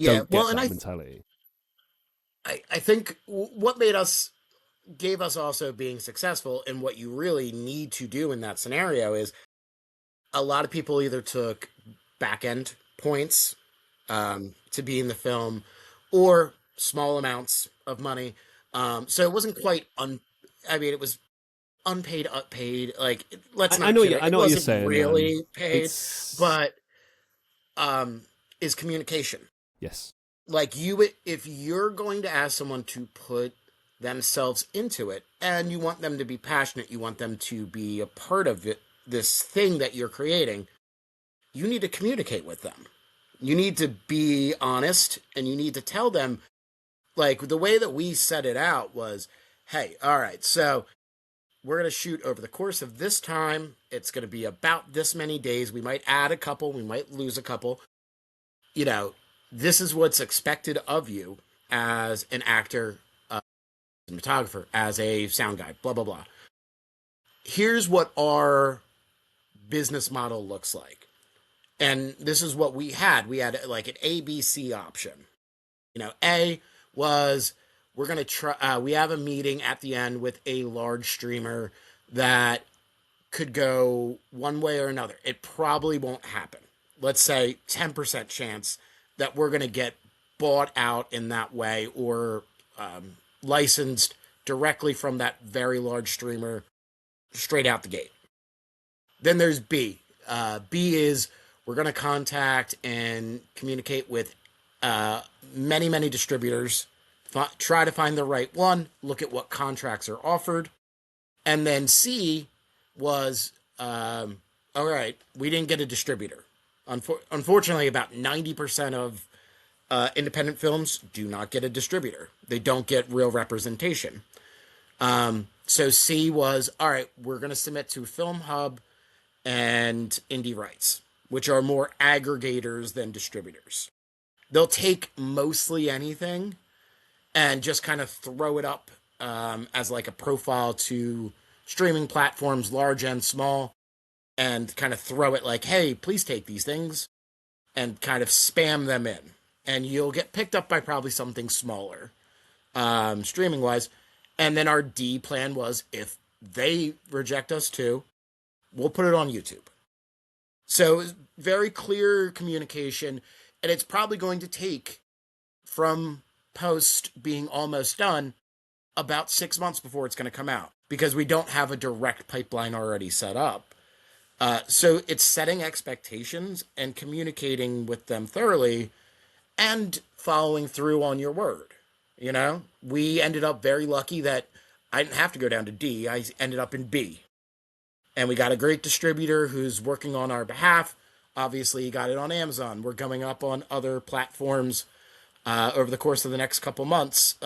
Yeah, don't well, get and that mentality. I think what gave us also being successful, and what you really need to do in that scenario is a lot of people either took back end points to be in the film, or small amounts of money. So it wasn't quite I mean, it was unpaid, unpaid. Like, let's I not know kid you. it. I It know what you're wasn't saying, man. really paid, It's but is communication. yes. Like, if you're going to ask someone to put themselves into it, and you want them to be passionate, you want them to be a part of it, this thing that you're creating, you need to communicate with them. You need to be honest, and you need to tell them, like, the way that we set it out was, hey, all right, so we're going to shoot over the course of this time. It's going to be about this many days. We might add a couple, we might lose a couple. You know, this is what's expected of you as an actor, cinematographer, as a sound guy, blah, blah, blah. Here's what our business model looks like. And this is what we had. We had like an ABC option. You know, A was, we're going to try, we have a meeting at the end with a large streamer that could go one way or another. It probably won't happen. Let's say 10% chance that we're going to get bought out in that way, or licensed directly from that very large streamer straight out the gate. Then there's B. B is, we're going to contact and communicate with many, many distributors, try to find the right one, look at what contracts are offered. And then C was, all right, we didn't get a distributor. Unfortunately, about 90% of independent films do not get a distributor. They don't get real representation. So C was, all right, we're going to submit to Film Hub and Indie Rights, which are more aggregators than distributors. They'll take mostly anything and just kind of throw it up as like a profile to streaming platforms, large and small, and kind of throw it like, hey, please take these things, and kind of spam them in. And you'll get picked up by probably something smaller, streaming wise. And then our D plan was, if they reject us too, we'll put it on YouTube. So it was very clear communication, and it's probably going to take, from post being almost done, about 6 months before it's going to come out, because we don't have a direct pipeline already set up. So it's setting expectations and communicating with them thoroughly, and following through on your word. You know, we ended up very lucky that I didn't have to go down to D. I ended up in B. And we got a great distributor who's working on our behalf. Obviously, he got it on Amazon. We're coming up on other platforms over the course of the next couple months.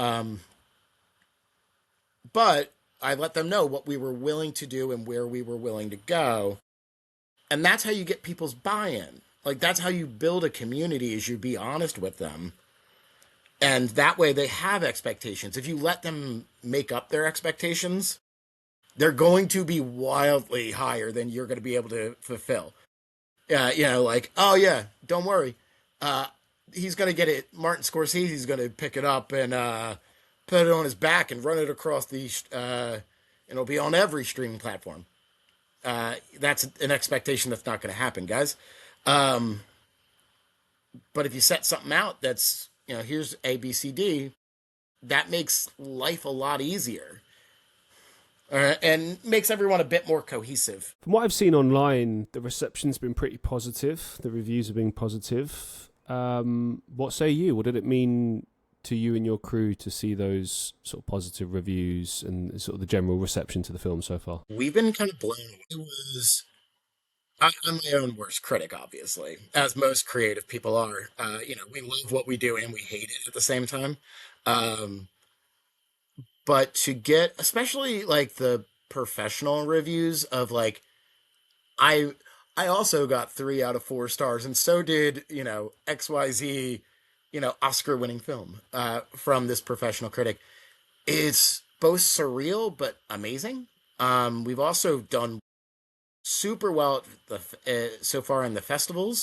But I let them know what we were willing to do and where we were willing to go. And that's how you get people's buy-in. Like, that's how you build a community, is you be honest with them. And that way they have expectations. If you let them make up their expectations, they're going to be wildly higher than you're going to be able to fulfill. You know, like, oh yeah, don't worry. He's going to get it. Martin Scorsese's going to pick it up and put it on his back and run it across the, and it'll be on every streaming platform. That's an expectation that's not going to happen, guys. But if you set something out that's, you know, here's A, B, C, D, that makes life a lot easier. And makes everyone a bit more cohesive. From what I've seen online, the reception's been pretty positive. The reviews have been positive. What say you? What did it mean to you and your crew to see those sort of positive reviews and sort of the general reception to the film so far? We've been kind of blown away. I'm my own worst critic, obviously, as most creative people are. You know, we love what we do and we hate it at the same time. Um, but to get, especially like the professional reviews of like, I I also got 3 out of 4 stars, and so did, you know, XYZ, you know, Oscar winning film from this professional critic. It's both surreal but amazing. We've also done super well so far in the festivals.